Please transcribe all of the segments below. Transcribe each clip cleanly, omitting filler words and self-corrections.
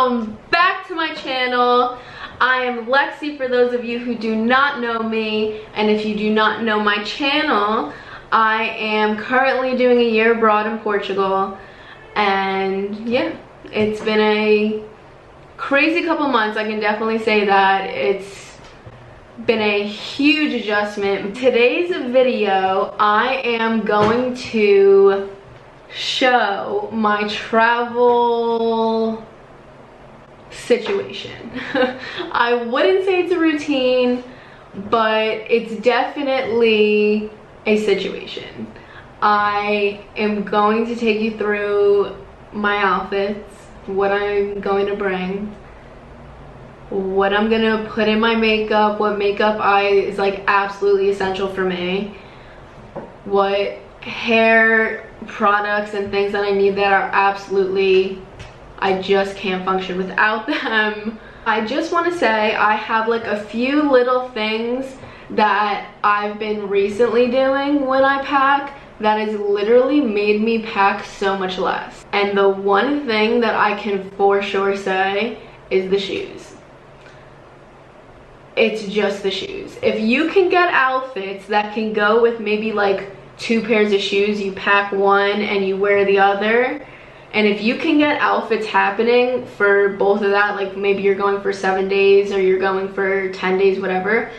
welcome back to my channel. I am Lexi for those of you who do not know me, and if you do not know my channel, I am currently doing a year abroad in Portugal, and yeah, it's been a crazy couple months. I can definitely say that. It's been a huge adjustment. Today's video, I am going to show my travel situation. I wouldn't say it's a routine, but it's definitely a situation. I am going to take you through my outfits, what I'm going to bring, what I'm gonna put in my makeup, what makeup is like absolutely essential for me, what hair products and things that I need that are absolutely, I just can't function without them. I just want to say I have like a few little things that I've been recently doing when I pack that has literally made me pack so much less. And the one thing that I can for sure say is the shoes. It's just the shoes. If you can get outfits that can go with maybe like 2 pairs of shoes, you pack one and you wear the other. And if you can get outfits happening for both of that, like maybe you're going for 7 days or you're going for 10 days, whatever.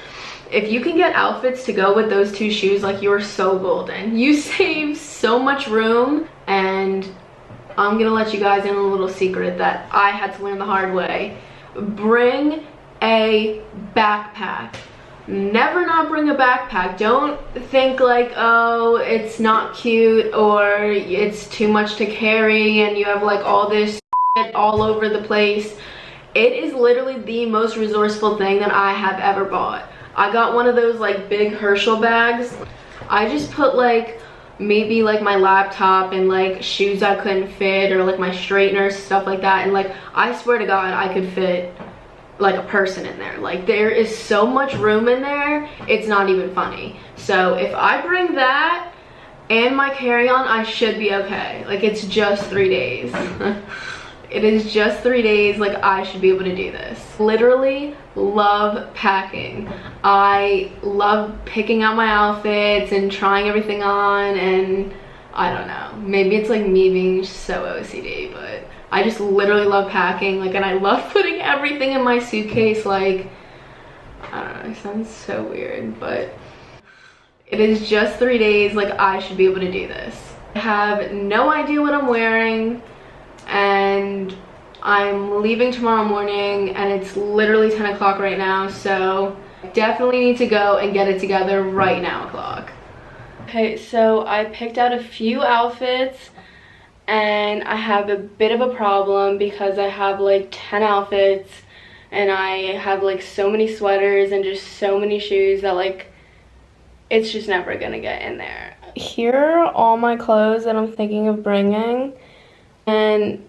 If you can get outfits to go with those 2 shoes, like, you're so golden. You save so much room. And I'm gonna let you guys in on a little secret that I had to learn the hard way. Bring a backpack. Never not bring a backpack. Don't think like, oh, it's not cute or it's too much to carry and you have like all this shit all over the place. It is literally the most resourceful thing that I have ever bought. I got one of those like big Hershel bags. I just put like maybe like my laptop and like shoes I couldn't fit or like my straighteners, stuff like that, and like I swear to God I could fit like a person in there. Like, there is so much room in there, it's not even funny. So if I bring that and my carry-on, I should be okay. Like, it's just 3 days. It is just 3 days. Like, I should be able to do this. Literally love packing. I love picking out my outfits and trying everything on, and I don't know, maybe it's like me being so OCD, but I just literally love packing, like, and I love putting everything in my suitcase. Like, I don't know, it sounds so weird, but it is just 3 days. Like, I should be able to do this. I have no idea what I'm wearing, and I'm leaving tomorrow morning, and it's literally 10 o'clock right now, so I definitely need to go and get it together right now o'clock. Okay, so I picked out a few outfits, and I have a bit of a problem because I have like 10 outfits and I have like so many sweaters and just so many shoes that like it's just never gonna get in there. Here are all my clothes that I'm thinking of bringing, and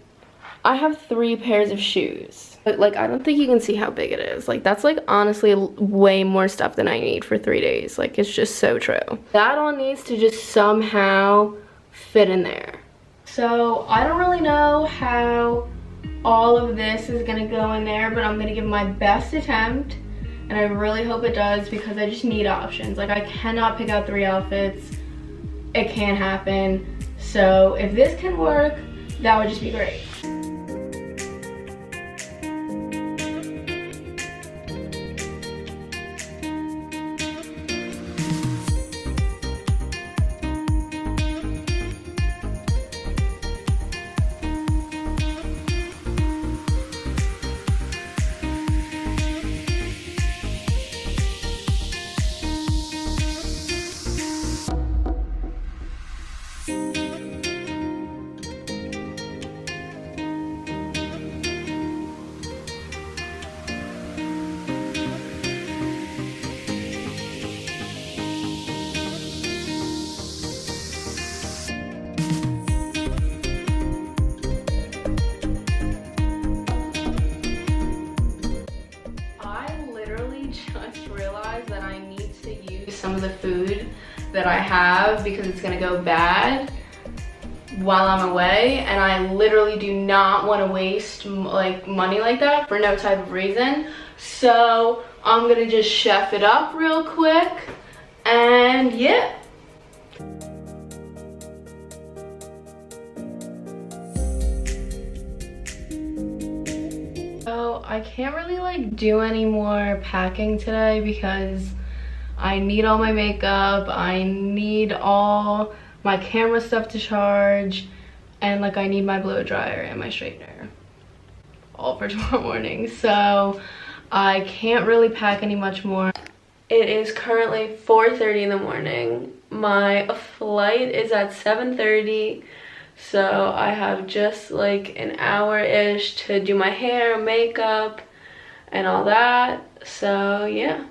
I have 3 pairs of shoes. But like, I don't think you can see how big it is. Like, that's like honestly way more stuff than I need for 3 days. Like, it's just so true. That all needs to just somehow fit in there. So I don't really know how all of this is gonna go in there, but I'm gonna give my best attempt, and I really hope it does because I just need options. Like, I cannot pick out 3 outfits. It can't happen. So if this can work, that would just be great. some of the food that I have because it's gonna go bad. while I'm away, and I literally do not want to waste like money like that for no type of reason. So I'm gonna just chef it up real quick, and yeah. So I can't really like do any more packing today because I need all my makeup, I need all my camera stuff to charge, and like I need my blow dryer and my straightener all for tomorrow morning. So I can't really pack any much more. It is currently 4:30 in the morning. My flight is at 7:30, so I have just like an hour-ish to do my hair, makeup, and all that. So yeah.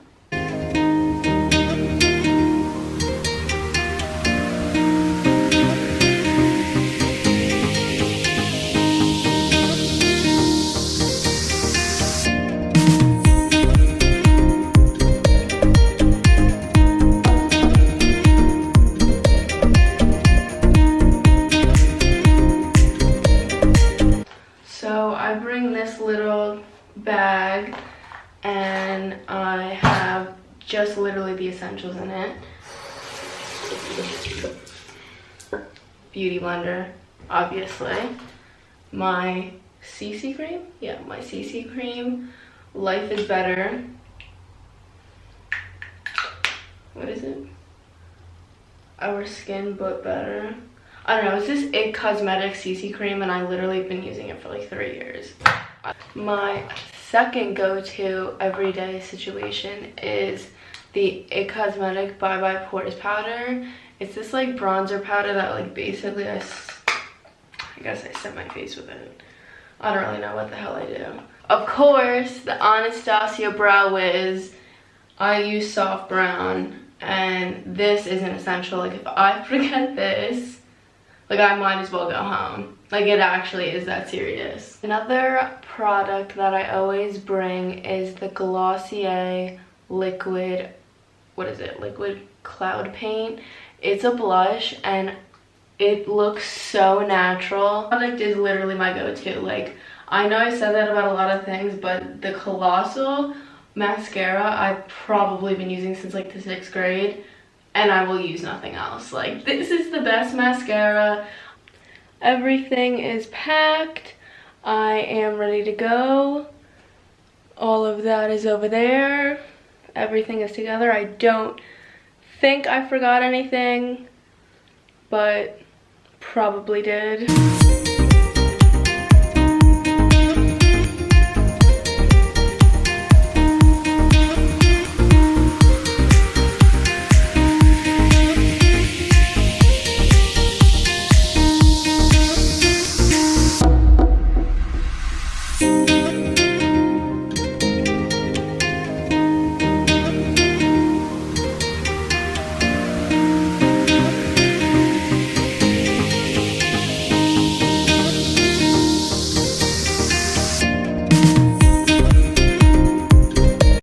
So I bring this little bag and I have just literally the essentials in it. Beauty blender, obviously. My CC cream, yeah, my CC cream. Life is Better. What is it? Our Skin But Better. I don't know, it's this IT Cosmetics CC Creme, and I literally have been using it for like 3 years. My second go-to everyday situation is the IT Cosmetic Bye Bye Pores powder. It's this like bronzer powder that like basically I guess I set my face with it. I don't really know what the hell I do. Of course, the Anastasia Brow Wiz. I use soft brown, and this is an essential. Like if I forget this, like I might as well go home. Like it actually is that serious. Another product that I always bring is the Glossier liquid, what is it? Liquid Cloud Paint. It's a blush and it looks so natural. The product is literally my go-to. Like I know I said that about a lot of things, but the Colossal mascara I've probably been using since like the 6th grade. And I will use nothing else. Like this is the best mascara. Everything is packed. I am ready to go. All of that is over there. Everything is together. I don't think I forgot anything, but probably did.